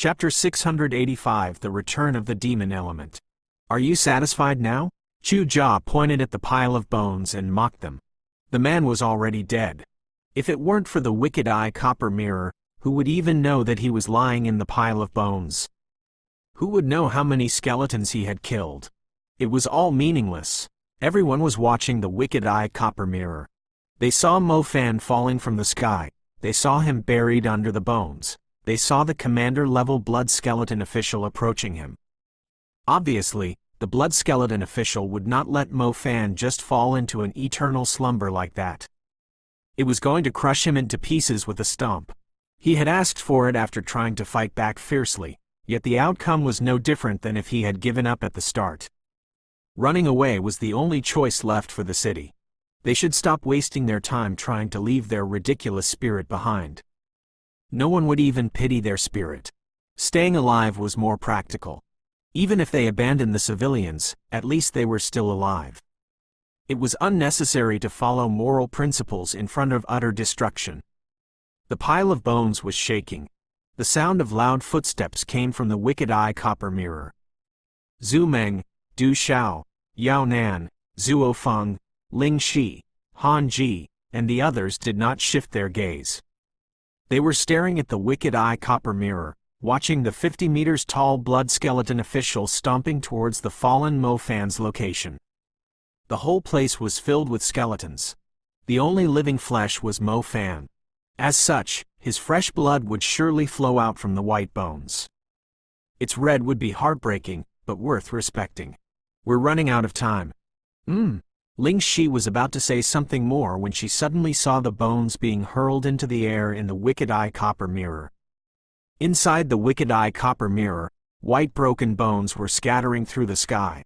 Chapter 685 The Return of the Demon Element. Are you satisfied now? Chu Jia pointed at the pile of bones and mocked them. The man was already dead. If it weren't for the wicked eye copper mirror, who would even know that he was lying in the pile of bones? Who would know how many skeletons he had killed? It was all meaningless. Everyone was watching the wicked eye copper mirror. They saw Mo Fan falling from the sky. They saw him buried under the bones. They saw the commander-level blood skeleton official approaching him. Obviously, the blood skeleton official would not let Mo Fan just fall into an eternal slumber like that. It was going to crush him into pieces with a stomp. He had asked for it after trying to fight back fiercely, yet the outcome was no different than if he had given up at the start. Running away was the only choice left for the city. They should stop wasting their time trying to leave their ridiculous spirit behind. No one would even pity their spirit. Staying alive was more practical. Even if they abandoned the civilians, at least they were still alive. It was unnecessary to follow moral principles in front of utter destruction. The pile of bones was shaking. The sound of loud footsteps came from the wicked eye copper mirror. Zhu Meng, Du Xiao, Yao Nan, Zhuo Feng, Ling Shi, Han Ji, and the others did not shift their gaze. They were staring at the wicked eye copper mirror, watching the 50 meters tall blood skeleton official stomping towards the fallen Mo Fan's location. The whole place was filled with skeletons. The only living flesh was Mo Fan. As such, his fresh blood would surely flow out from the white bones. Its red would be heartbreaking, but worth respecting. We're running out of time. Ling Shi was about to say something more when she suddenly saw the bones being hurled into the air in the wicked eye copper mirror. Inside the wicked eye copper mirror, white broken bones were scattering through the sky.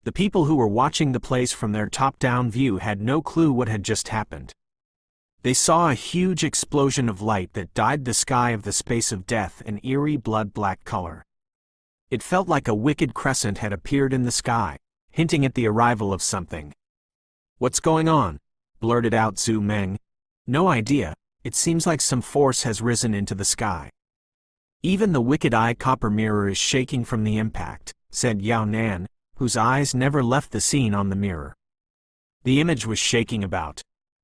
The people who were watching the place from their top-down view had no clue what had just happened. They saw a huge explosion of light that dyed the sky of the space of death an eerie blood-black color. It felt like a wicked crescent had appeared in the sky, hinting at the arrival of something. "What's going on?" blurted out Zhu Meng. "No idea, it seems like some force has risen into the sky." "Even the wicked eye copper mirror is shaking from the impact," said Yao Nan, whose eyes never left the scene on the mirror. The image was shaking about.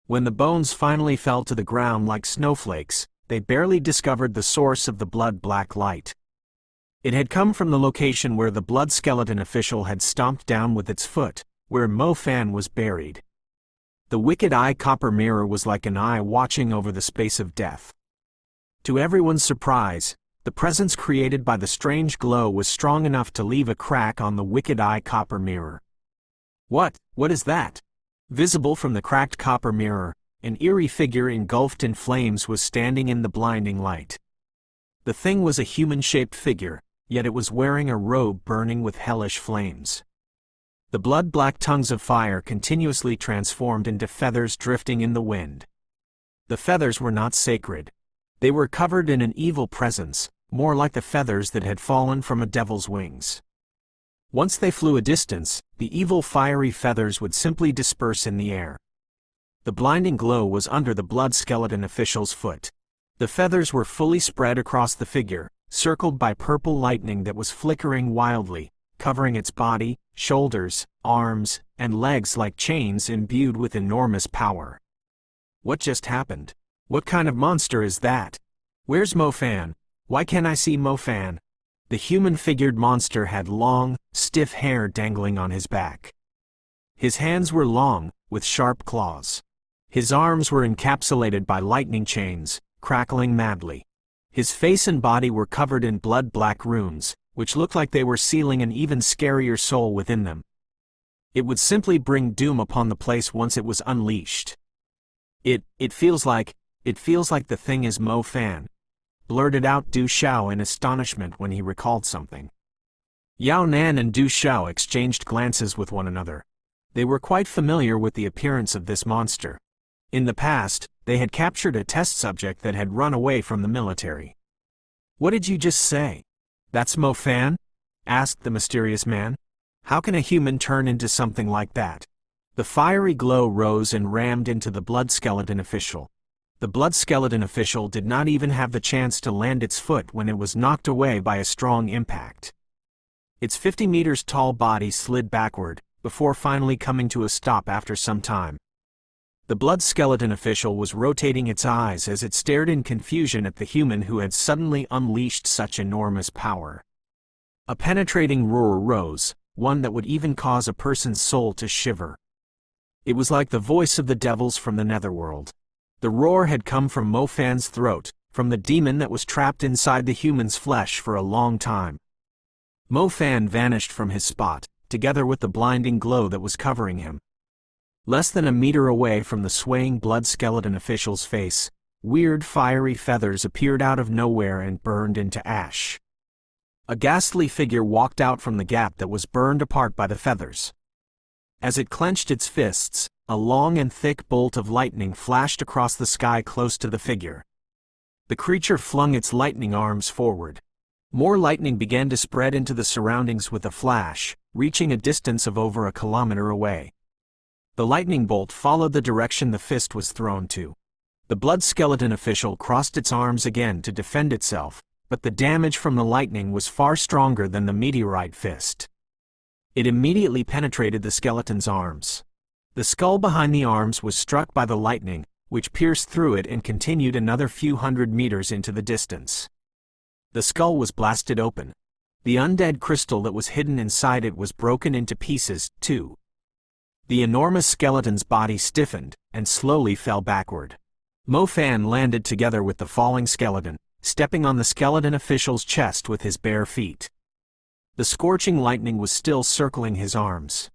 When the bones finally fell to the ground like snowflakes, they barely discovered the source of the blood-black light. It had come from the location where the blood skeleton official had stomped down with its foot, where Mo Fan was buried. The wicked eye copper mirror was like an eye watching over the space of death. To everyone's surprise, the presence created by the strange glow was strong enough to leave a crack on the wicked eye copper mirror. What is that?" Visible from the cracked copper mirror, an eerie figure engulfed in flames was standing in the blinding light. The thing was a human-shaped figure, yet it was wearing a robe burning with hellish flames. The blood-black tongues of fire continuously transformed into feathers drifting in the wind. The feathers were not sacred. They were covered in an evil presence, more like the feathers that had fallen from a devil's wings. Once they flew a distance, the evil fiery feathers would simply disperse in the air. The blinding glow was under the blood skeleton official's foot. The feathers were fully spread across the figure, circled by purple lightning that was flickering wildly, covering its body, shoulders, arms, and legs like chains imbued with enormous power. What just happened? What kind of monster is that? Where's Mo Fan? Why can't I see Mo Fan? The human-figured monster had long, stiff hair dangling on his back. His hands were long, with sharp claws. His arms were encapsulated by lightning chains, crackling madly. His face and body were covered in blood-black runes, which looked like they were sealing an even scarier soul within them. It would simply bring doom upon the place once it was unleashed. It feels like the thing is Mo Fan," blurted out Du Xiao in astonishment when he recalled something. Yao Nan and Du Xiao exchanged glances with one another. They were quite familiar with the appearance of this monster. In the past, they had captured a test subject that had run away from the military. "What did you just say? That's Mo Fan?" asked the mysterious man. "How can a human turn into something like that?" The fiery glow rose and rammed into the blood skeleton official. The blood skeleton official did not even have the chance to land its foot when it was knocked away by a strong impact. Its 50 meters tall body slid backward, before finally coming to a stop after some time. The blood skeleton official was rotating its eyes as it stared in confusion at the human who had suddenly unleashed such enormous power. A penetrating roar rose, one that would even cause a person's soul to shiver. It was like the voice of the devils from the netherworld. The roar had come from Mo Fan's throat, from the demon that was trapped inside the human's flesh for a long time. Mo Fan vanished from his spot, together with the blinding glow that was covering him. Less than a meter away from the swaying blood skeleton official's face, weird fiery feathers appeared out of nowhere and burned into ash. A ghastly figure walked out from the gap that was burned apart by the feathers. As it clenched its fists, a long and thick bolt of lightning flashed across the sky close to the figure. The creature flung its lightning arms forward. More lightning began to spread into the surroundings with a flash, reaching a distance of over a kilometer away. The lightning bolt followed the direction the fist was thrown to. The blood skeleton official crossed its arms again to defend itself, but the damage from the lightning was far stronger than the meteorite fist. It immediately penetrated the skeleton's arms. The skull behind the arms was struck by the lightning, which pierced through it and continued another few hundred meters into the distance. The skull was blasted open. The undead crystal that was hidden inside it was broken into pieces, too. The enormous skeleton's body stiffened, and slowly fell backward. Mo Fan landed together with the falling skeleton, stepping on the skeleton official's chest with his bare feet. The scorching lightning was still circling his arms.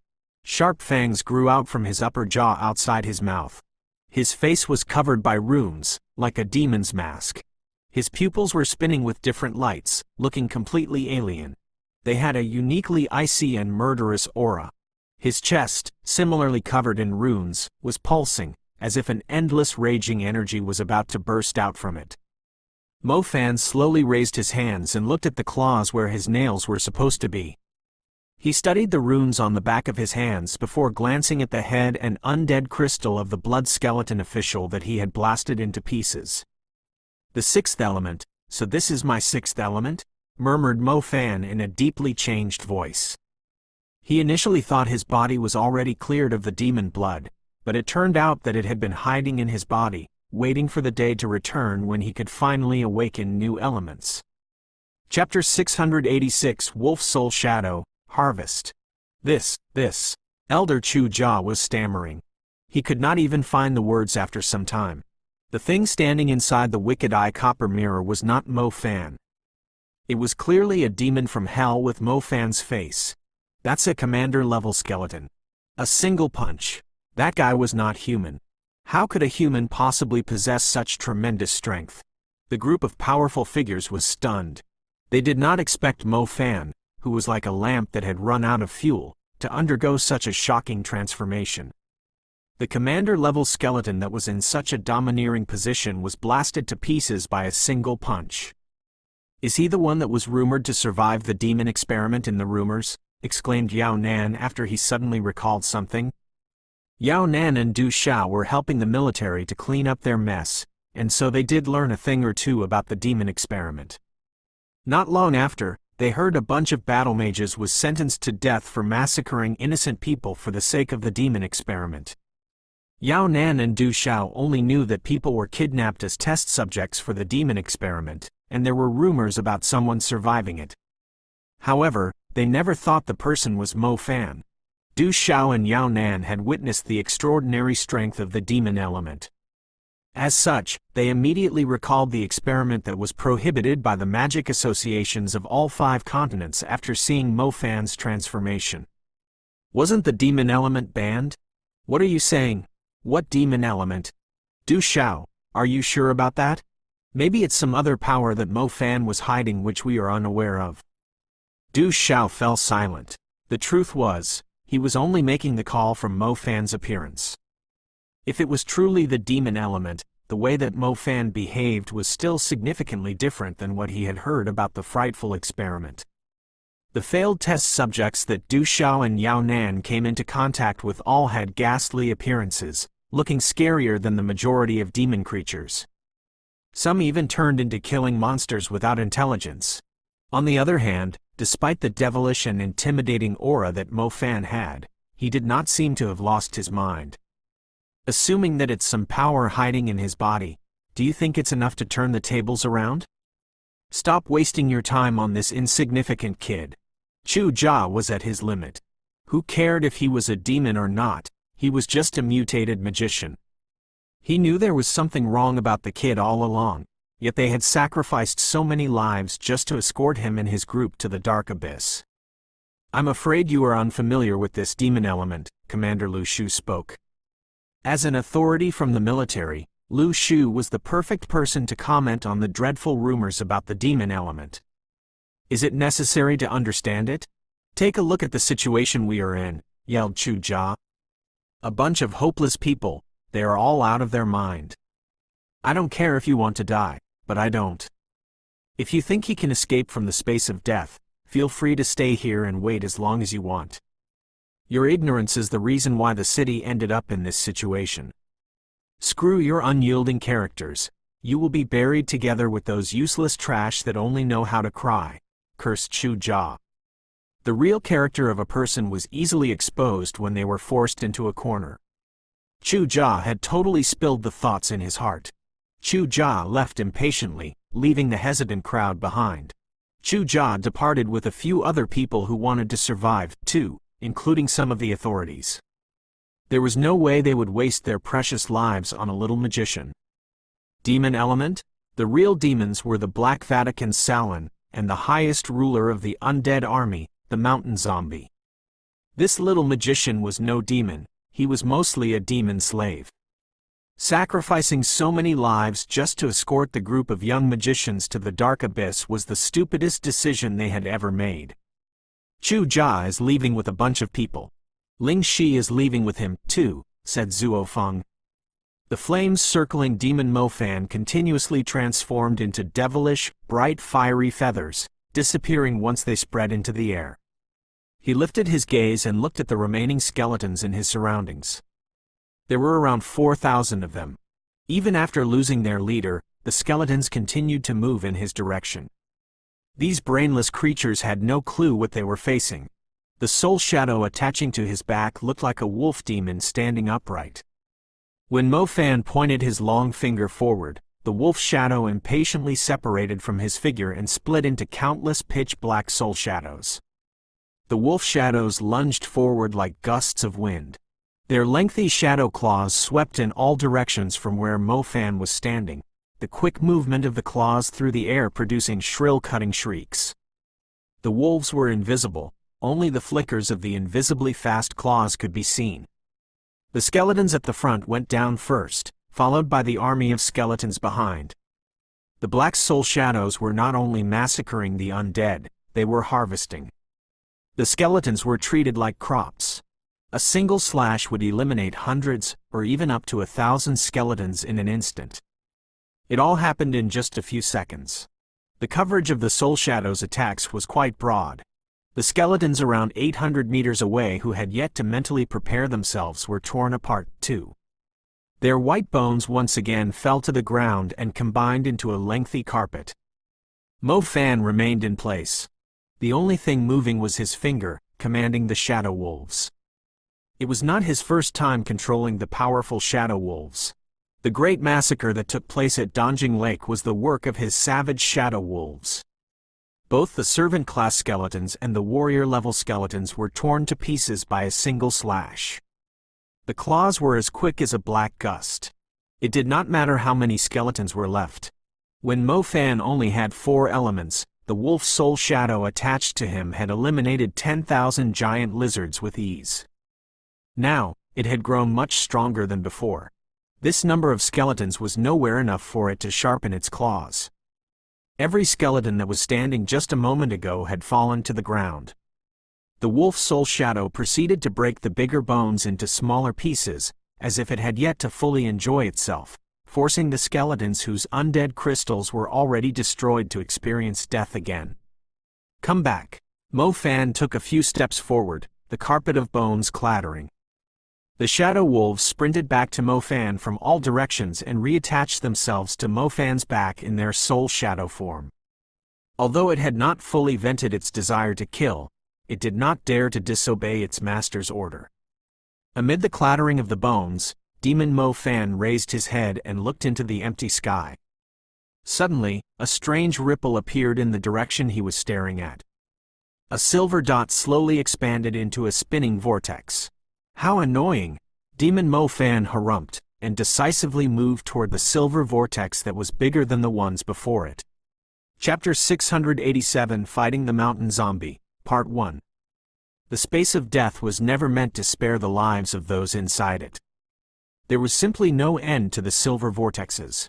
Sharp fangs grew out from his upper jaw outside his mouth. His face was covered by runes, like a demon's mask. His pupils were spinning with different lights, looking completely alien. They had a uniquely icy and murderous aura. His chest, similarly covered in runes, was pulsing, as if an endless raging energy was about to burst out from it. Mo Fan slowly raised his hands and looked at the claws where his nails were supposed to be. He studied the runes on the back of his hands before glancing at the head and undead crystal of the blood skeleton official that he had blasted into pieces. The sixth element, so this is my sixth element? Murmured Mo Fan in a deeply changed voice. He initially thought his body was already cleared of the demon blood, but it turned out that it had been hiding in his body, waiting for the day to return when he could finally awaken new elements. Chapter 686 Wolf Soul Shadow, Harvest. This, Elder Chu Jia was stammering. He could not even find the words after some time. The thing standing inside the wicked eye copper mirror was not Mo Fan. It was clearly a demon from hell with Mo Fan's face. That's a commander-level skeleton. A single punch. That guy was not human. How could a human possibly possess such tremendous strength? The group of powerful figures was stunned. They did not expect Mo Fan, who was like a lamp that had run out of fuel, to undergo such a shocking transformation. The commander-level skeleton that was in such a domineering position was blasted to pieces by a single punch. Is he the one that was rumored to survive the demon experiment in the rumors? Exclaimed Yao Nan after he suddenly recalled something. Yao Nan and Du Xiao were helping the military to clean up their mess, and so they did learn a thing or two about the demon experiment. Not long after, they heard a bunch of battle mages was sentenced to death for massacring innocent people for the sake of the demon experiment. Yao Nan and Du Xiao only knew that people were kidnapped as test subjects for the demon experiment, and there were rumors about someone surviving it. However, they never thought the person was Mo Fan. Du Xiao and Yao Nan had witnessed the extraordinary strength of the demon element. As such, they immediately recalled the experiment that was prohibited by the magic associations of all 5 continents after seeing Mo Fan's transformation. Wasn't the demon element banned? What are you saying? What demon element? Du Xiao, are you sure about that? Maybe it's some other power that Mo Fan was hiding which we are unaware of. Du Xiao fell silent. The truth was, he was only making the call from Mo Fan's appearance. If it was truly the demon element, the way that Mo Fan behaved was still significantly different than what he had heard about the frightful experiment. The failed test subjects that Du Xiao and Yao Nan came into contact with all had ghastly appearances, looking scarier than the majority of demon creatures. Some even turned into killing monsters without intelligence. On the other hand, despite the devilish and intimidating aura that Mo Fan had, he did not seem to have lost his mind. Assuming that it's some power hiding in his body, do you think it's enough to turn the tables around? Stop wasting your time on this insignificant kid. Chu Jia was at his limit. Who cared if he was a demon or not? He was just a mutated magician. He knew there was something wrong about the kid all along, yet they had sacrificed so many lives just to escort him and his group to the dark abyss. I'm afraid you are unfamiliar with this demon element, Commander Lu Shu spoke. As an authority from the military, Lu Shu was the perfect person to comment on the dreadful rumors about the demon element. Is it necessary to understand it? Take a look at the situation we are in, yelled Chu Jia. A bunch of hopeless people, they are all out of their mind. I don't care if you want to die, but I don't. If you think he can escape from the space of death, feel free to stay here and wait as long as you want. Your ignorance is the reason why the city ended up in this situation. Screw your unyielding characters, you will be buried together with those useless trash that only know how to cry, cursed Chu Jia. The real character of a person was easily exposed when they were forced into a corner. Chu Jia had totally spilled the thoughts in his heart. Chu Jia left impatiently, leaving the hesitant crowd behind. Chu Jia departed with a few other people who wanted to survive, too, including some of the authorities. There was no way they would waste their precious lives on a little magician. Demon element? The real demons were the Black Vatican Salon, and the highest ruler of the undead army, the mountain zombie. This little magician was no demon, he was mostly a demon slave. Sacrificing so many lives just to escort the group of young magicians to the dark abyss was the stupidest decision they had ever made. Chu Jia is leaving with a bunch of people. Ling Shi is leaving with him, too, said Zuo Feng. The flames circling demon Mo Fan continuously transformed into devilish, bright fiery feathers, disappearing once they spread into the air. He lifted his gaze and looked at the remaining skeletons in his surroundings. There were around 4,000 of them. Even after losing their leader, the skeletons continued to move in his direction. These brainless creatures had no clue what they were facing. The soul shadow attaching to his back looked like a wolf demon standing upright. When Mo Fan pointed his long finger forward, the wolf shadow impatiently separated from his figure and split into countless pitch-black soul shadows. The wolf shadows lunged forward like gusts of wind. Their lengthy shadow claws swept in all directions from where Mo Fan was standing, the quick movement of the claws through the air producing shrill cutting shrieks. The wolves were invisible, only the flickers of the invisibly fast claws could be seen. The skeletons at the front went down first, followed by the army of skeletons behind. The black soul shadows were not only massacring the undead, they were harvesting. The skeletons were treated like crops. A single slash would eliminate hundreds, or even up to 1,000 skeletons in an instant. It all happened in just a few seconds. The coverage of the soul shadows' attacks was quite broad. The skeletons around 800 meters away who had yet to mentally prepare themselves were torn apart, too. Their white bones once again fell to the ground and combined into a lengthy carpet. Mo Fan remained in place. The only thing moving was his finger, commanding the shadow wolves. It was not his first time controlling the powerful shadow wolves. The great massacre that took place at Donjing Lake was the work of his savage shadow wolves. Both the servant-class skeletons and the warrior-level skeletons were torn to pieces by a single slash. The claws were as quick as a black gust. It did not matter how many skeletons were left. When Mo Fan only had 4 elements, the wolf soul shadow attached to him had eliminated 10,000 giant lizards with ease. Now, it had grown much stronger than before. This number of skeletons was nowhere enough for it to sharpen its claws. Every skeleton that was standing just a moment ago had fallen to the ground. The wolf soul shadow proceeded to break the bigger bones into smaller pieces, as if it had yet to fully enjoy itself, forcing the skeletons whose undead crystals were already destroyed to experience death again. Come back. Mo Fan took a few steps forward, the carpet of bones clattering. The shadow wolves sprinted back to Mo Fan from all directions and reattached themselves to Mo Fan's back in their soul shadow form. Although it had not fully vented its desire to kill, it did not dare to disobey its master's order. Amid the clattering of the bones, Demon Mo Fan raised his head and looked into the empty sky. Suddenly, a strange ripple appeared in the direction he was staring at. A silver dot slowly expanded into a spinning vortex. How annoying! Demon Mo Fan harumphed, and decisively moved toward the silver vortex that was bigger than the ones before it. Chapter 687 Fighting the Mountain Zombie, Part 1. The space of death was never meant to spare the lives of those inside it. There was simply no end to the silver vortexes.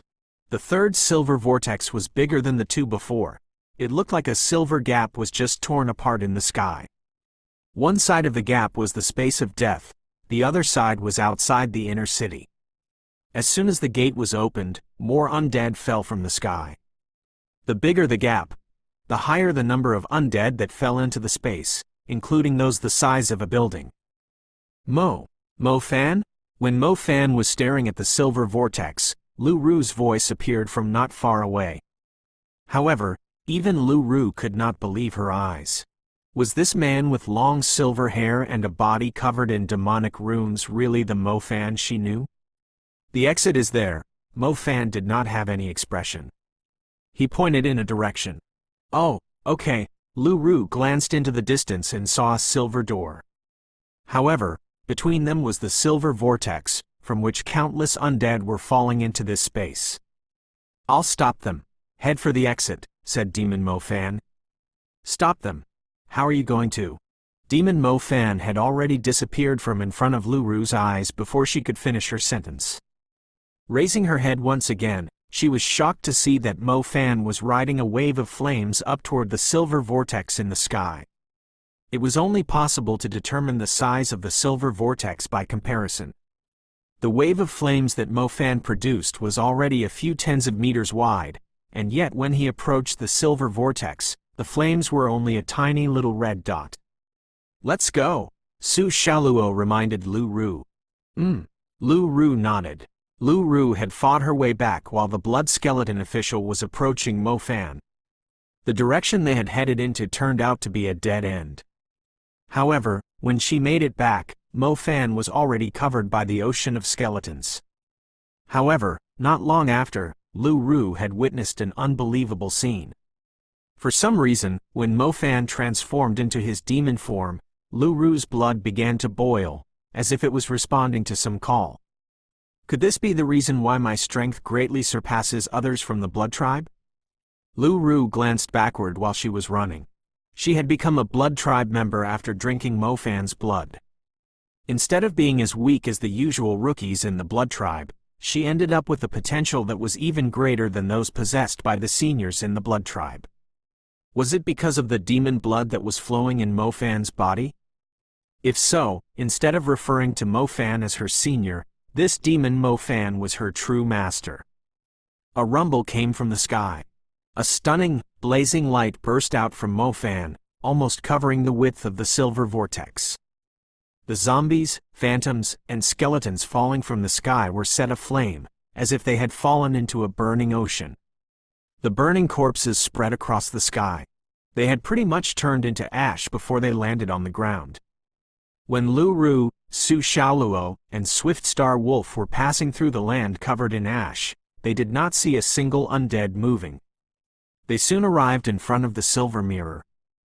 The third silver vortex was bigger than the two before. It looked like a silver gap was just torn apart in the sky. One side of the gap was the space of death, the other side was outside the inner city. As soon as the gate was opened, more undead fell from the sky. The bigger the gap, the higher the number of undead that fell into the space, including those the size of a building. Mo Fan? When Mo Fan was staring at the silver vortex, Lu Ru's voice appeared from not far away. However, even Lu Ru could not believe her eyes. Was this man with long silver hair and a body covered in demonic runes really the Mo Fan she knew? The exit is there. Mo Fan did not have any expression. He pointed in a direction. Oh, okay. Lu Ru glanced into the distance and saw a silver door. However, between them was the silver vortex, from which countless undead were falling into this space. I'll stop them. Head for the exit, said Demon Mo Fan. Stop them? How are you going to? Demon Mo Fan had already disappeared from in front of Lu Ru's eyes before she could finish her sentence. Raising her head once again, she was shocked to see that Mo Fan was riding a wave of flames up toward the silver vortex in the sky. It was only possible to determine the size of the silver vortex by comparison. The wave of flames that Mo Fan produced was already a few tens of meters wide, and yet when he approached the silver vortex, the flames were only a tiny little red dot. Let's go, Su Shaluo reminded Lu Ru. Lu Ru nodded. Lu Ru had fought her way back while the blood skeleton official was approaching Mo Fan. The direction they had headed into turned out to be a dead end. However, when she made it back, Mo Fan was already covered by the ocean of skeletons. However, not long after, Lu Ru had witnessed an unbelievable scene. For some reason, when Mo Fan transformed into his demon form, Lu Ru's blood began to boil, as if it was responding to some call. Could this be the reason why my strength greatly surpasses others from the blood tribe? Lu Ru glanced backward while she was running. She had become a blood tribe member after drinking Mo Fan's blood. Instead of being as weak as the usual rookies in the blood tribe, she ended up with a potential that was even greater than those possessed by the seniors in the blood tribe. Was it because of the demon blood that was flowing in Mo Fan's body? If so, instead of referring to Mo Fan as her senior, this demon Mo Fan was her true master. A rumble came from the sky. A stunning, blazing light burst out from Mo Fan, almost covering the width of the silver vortex. The zombies, phantoms, and skeletons falling from the sky were set aflame, as if they had fallen into a burning ocean. The burning corpses spread across the sky. They had pretty much turned into ash before they landed on the ground. When Lu Ru, Su Shaoluo, and Swift Star Wolf were passing through the land covered in ash, they did not see a single undead moving. They soon arrived in front of the silver mirror.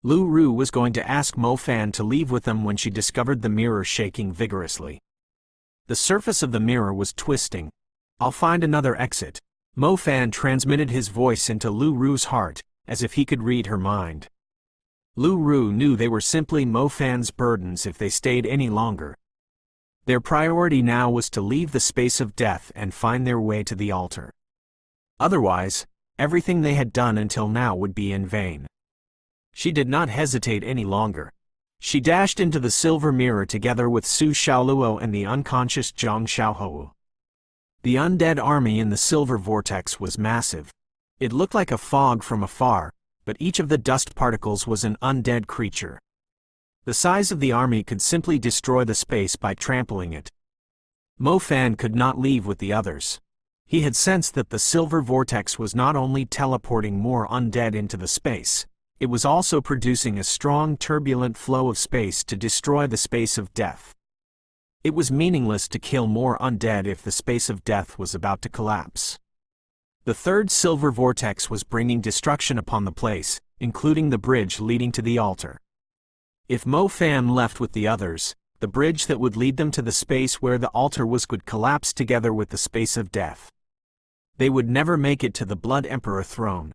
Lu Ru was going to ask Mo Fan to leave with them when she discovered the mirror shaking vigorously. The surface of the mirror was twisting. I'll find another exit. Mo Fan transmitted his voice into Lu Ru's heart, as if he could read her mind. Lu Ru knew they were simply Mo Fan's burdens if they stayed any longer. Their priority now was to leave the space of death and find their way to the altar. Otherwise, everything they had done until now would be in vain. She did not hesitate any longer. She dashed into the silver mirror together with Su Shaoluo and the unconscious Zhang Xiaohou. The undead army in the silver vortex was massive. It looked like a fog from afar, but each of the dust particles was an undead creature. The size of the army could simply destroy the space by trampling it, Mo Fan could not leave with the others. He had sensed that the silver vortex was not only teleporting more undead into the space, it was also producing a strong turbulent flow of space to destroy the space of death. It was meaningless to kill more undead if the space of death was about to collapse. The third silver vortex was bringing destruction upon the place, including the bridge leading to the altar. If Mo Fan left with the others, the bridge that would lead them to the space where the altar was would collapse together with the space of death. They would never make it to the Blood Emperor throne.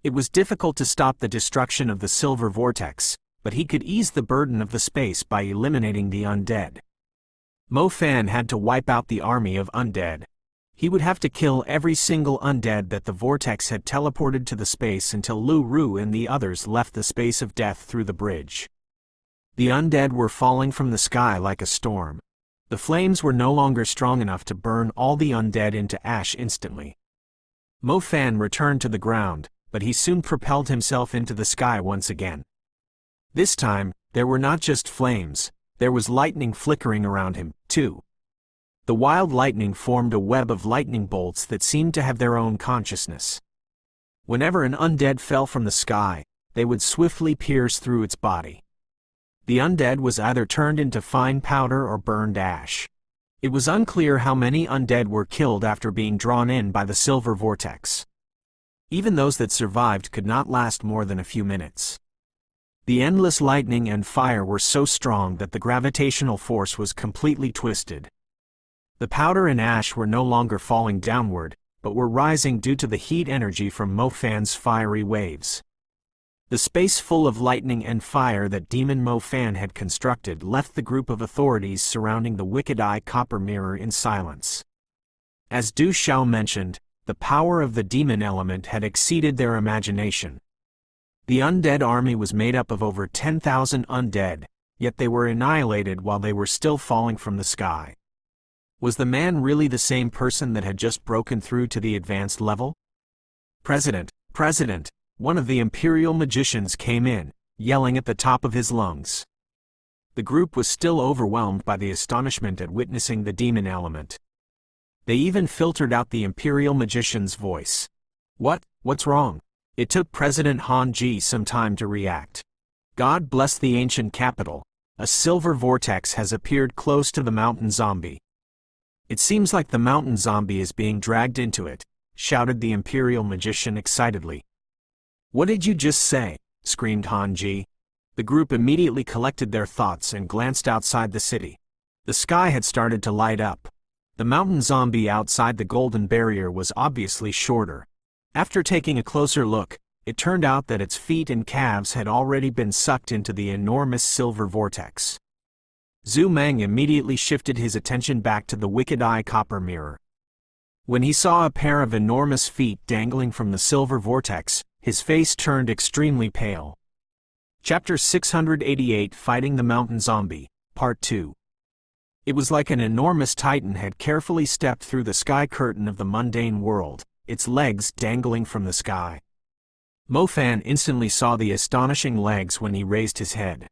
It was difficult to stop the destruction of the silver vortex, but he could ease the burden of the space by eliminating the undead. Mo Fan had to wipe out the army of undead. He would have to kill every single undead that the vortex had teleported to the space until Lu Ru and the others left the space of death through the bridge. The undead were falling from the sky like a storm. The flames were no longer strong enough to burn all the undead into ash instantly. Mo Fan returned to the ground, but he soon propelled himself into the sky once again. This time, there were not just flames, there was lightning flickering around him, too. The wild lightning formed a web of lightning bolts that seemed to have their own consciousness. Whenever an undead fell from the sky, they would swiftly pierce through its body. The undead was either turned into fine powder or burned ash. It was unclear how many undead were killed after being drawn in by the silver vortex. Even those that survived could not last more than a few minutes. The endless lightning and fire were so strong that the gravitational force was completely twisted. The powder and ash were no longer falling downward, but were rising due to the heat energy from Mo Fan's fiery waves. The space full of lightning and fire that Demon Mo Fan had constructed left the group of authorities surrounding the Wicked Eye Copper Mirror in silence. As Du Xiao mentioned, the power of the demon element had exceeded their imagination. The undead army was made up of over 10,000 undead, yet they were annihilated while they were still falling from the sky. Was the man really the same person that had just broken through to the advanced level? President, one of the Imperial magicians came in, yelling at the top of his lungs. The group was still overwhelmed by the astonishment at witnessing the demon element. They even filtered out the Imperial magician's voice. What's wrong? It took President Han Ji some time to react. God bless the ancient capital. A silver vortex has appeared close to the mountain zombie. It seems like the mountain zombie is being dragged into it, shouted the Imperial magician excitedly. What did you just say? Screamed Han Ji. The group immediately collected their thoughts and glanced outside the city. The sky had started to light up. The mountain zombie outside the golden barrier was obviously shorter. After taking a closer look, it turned out that its feet and calves had already been sucked into the enormous silver vortex. Zhu Meng immediately shifted his attention back to the Wicked Eye Copper Mirror. When he saw a pair of enormous feet dangling from the silver vortex, his face turned extremely pale. Chapter 688 Fighting the Mountain Zombie, Part 2. It was like an enormous titan had carefully stepped through the sky curtain of the mundane world, its legs dangling from the sky. Mo Fan instantly saw the astonishing legs when he raised his head.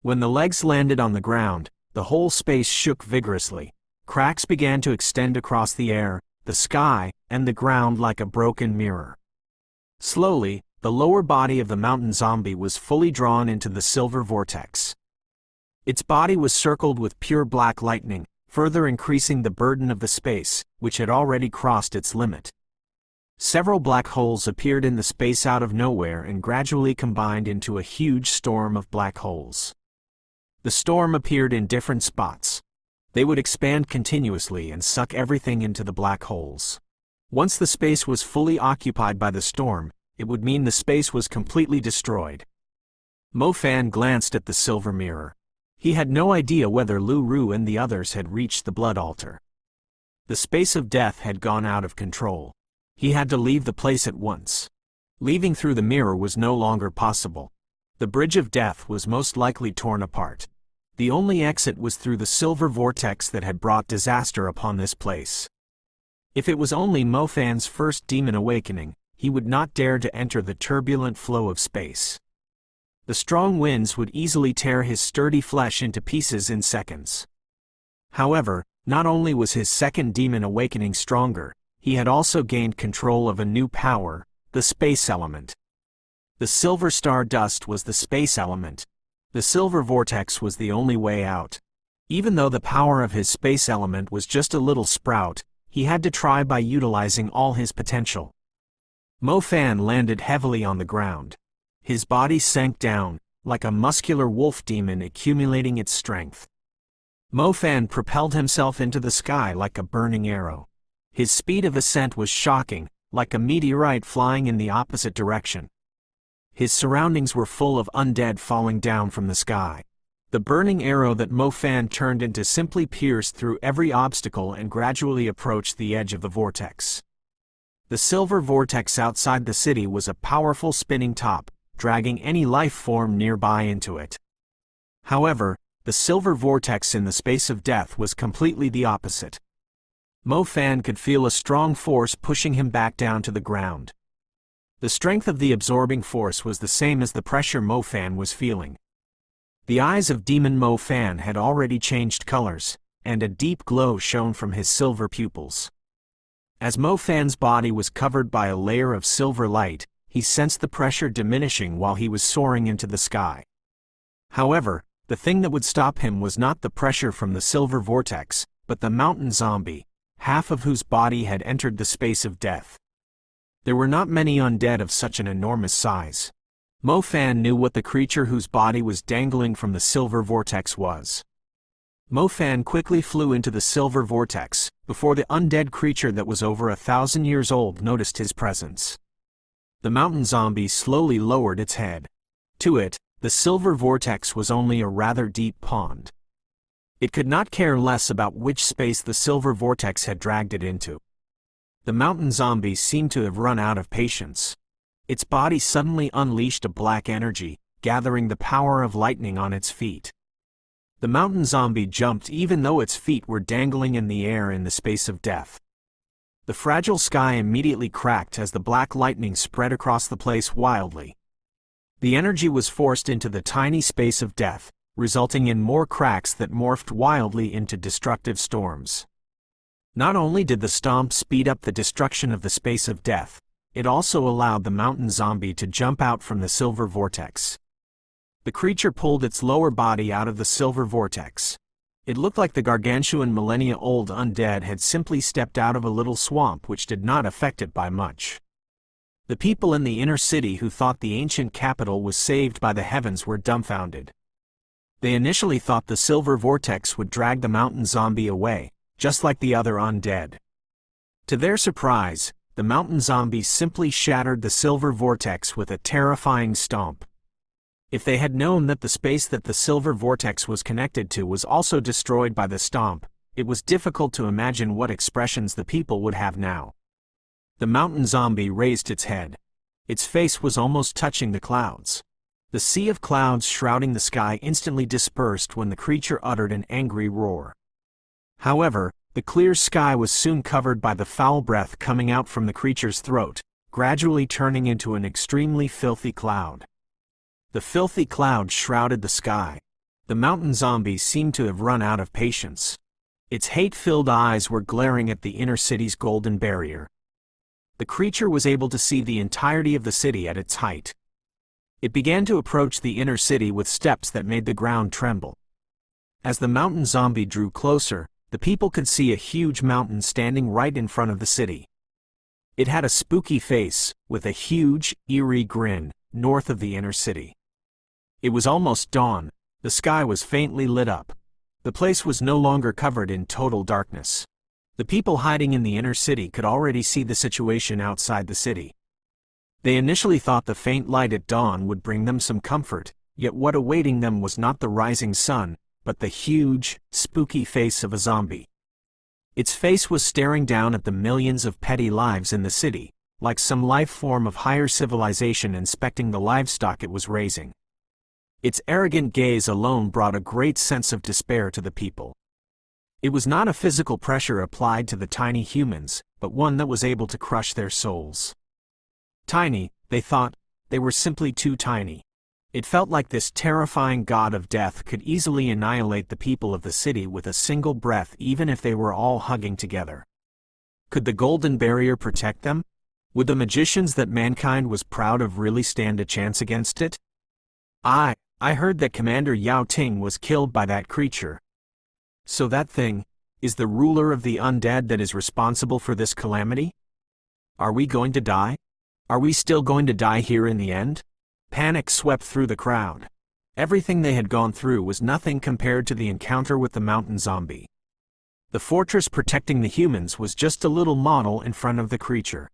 When the legs landed on the ground, the whole space shook vigorously. Cracks began to extend across the air, the sky, and the ground like a broken mirror. Slowly, the lower body of the mountain zombie was fully drawn into the silver vortex. Its body was circled with pure black lightning, further increasing the burden of the space, which had already crossed its limit. Several black holes appeared in the space out of nowhere and gradually combined into a huge storm of black holes. The storm appeared in different spots. They would expand continuously and suck everything into the black holes. Once the space was fully occupied by the storm, it would mean the space was completely destroyed. Mo Fan glanced at the silver mirror. He had no idea whether Lu Ru and the others had reached the blood altar. The space of death had gone out of control. He had to leave the place at once. Leaving through the mirror was no longer possible. The bridge of death was most likely torn apart. The only exit was through the silver vortex that had brought disaster upon this place. If it was only Mo Fan's first demon awakening, he would not dare to enter the turbulent flow of space. The strong winds would easily tear his sturdy flesh into pieces in seconds. However, Not only was his second demon awakening stronger, he had also gained control of a new power, the space element. The silver star dust was the space element. The silver vortex was the only way out. Even though the power of his space element was just a little sprout, he had to try by utilizing all his potential. Mo Fan landed heavily on the ground. His body sank down, like a muscular wolf demon accumulating its strength. Mo Fan propelled himself into the sky like a burning arrow. His speed of ascent was shocking, like a meteorite flying in the opposite direction. His surroundings were full of undead falling down from the sky. The burning arrow that Mo Fan turned into simply pierced through every obstacle and gradually approached the edge of the vortex. The silver vortex outside the city was a powerful spinning top, dragging any life form nearby into it. However, the silver vortex in the space of death was completely the opposite. Mo Fan could feel a strong force pushing him back down to the ground. The strength of the absorbing force was the same as the pressure Mo Fan was feeling. The eyes of Demon Mo Fan had already changed colors, and a deep glow shone from his silver pupils. As Mo Fan's body was covered by a layer of silver light, he sensed the pressure diminishing while he was soaring into the sky. However, the thing that would stop him was not the pressure from the silver vortex, but the mountain zombie, half of whose body had entered the space of death. There were not many undead of such an enormous size. Mo Fan knew what the creature whose body was dangling from the silver vortex was. Mo Fan quickly flew into the silver vortex, before the undead creature that was over 1,000 years old noticed his presence. The mountain zombie slowly lowered its head. To it, the silver vortex was only a rather deep pond. It could not care less about which space the silver vortex had dragged it into. The mountain zombie seemed to have run out of patience. Its body suddenly unleashed a black energy, gathering the power of lightning on its feet. The mountain zombie jumped even though its feet were dangling in the air in the space of death. The fragile sky immediately cracked as the black lightning spread across the place wildly. The energy was forced into the tiny space of death, resulting in more cracks that morphed wildly into destructive storms. Not only did the stomp speed up the destruction of the space of death, it also allowed the mountain zombie to jump out from the silver vortex. The creature pulled its lower body out of the silver vortex. It looked like the gargantuan millennia-old undead had simply stepped out of a little swamp which did not affect it by much. The people in the inner city who thought the ancient capital was saved by the heavens were dumbfounded. They initially thought the silver vortex would drag the mountain zombie away, just like the other undead. To their surprise, the mountain zombie simply shattered the silver vortex with a terrifying stomp. If they had known that the space that the silver vortex was connected to was also destroyed by the stomp, it was difficult to imagine what expressions the people would have now. The mountain zombie raised its head. Its face was almost touching the clouds. The sea of clouds shrouding the sky instantly dispersed when the creature uttered an angry roar. However, the clear sky was soon covered by the foul breath coming out from the creature's throat, gradually turning into an extremely filthy cloud. The filthy cloud shrouded the sky. The mountain zombie seemed to have run out of patience. Its hate-filled eyes were glaring at the inner city's golden barrier. The creature was able to see the entirety of the city at its height. It began to approach the inner city with steps that made the ground tremble. As the mountain zombie drew closer, the people could see a huge mountain standing right in front of the city. It had a spooky face, with a huge, eerie grin, north of the inner city. It was almost dawn. The sky was faintly lit up. The place was no longer covered in total darkness. The people hiding in the inner city could already see the situation outside the city. They initially thought the faint light at dawn would bring them some comfort, yet what awaiting them was not the rising sun, but the huge, spooky face of a zombie. Its face was staring down at the millions of petty lives in the city, like some life form of higher civilization inspecting the livestock it was raising. Its arrogant gaze alone brought a great sense of despair to the people. It was not a physical pressure applied to the tiny humans, but one that was able to crush their souls. Tiny, they thought, they were simply too tiny. It felt like this terrifying god of death could easily annihilate the people of the city with a single breath, even if they were all hugging together. Could the golden barrier protect them? Would the magicians that mankind was proud of really stand a chance against it? I heard that Commander Yao Ting was killed by that creature. So that thing is the ruler of the undead that is responsible for this calamity? Are we going to die? Are we still going to die here in the end? Panic swept through the crowd. Everything they had gone through was nothing compared to the encounter with the mountain zombie. The fortress protecting the humans was just a little model in front of the creature.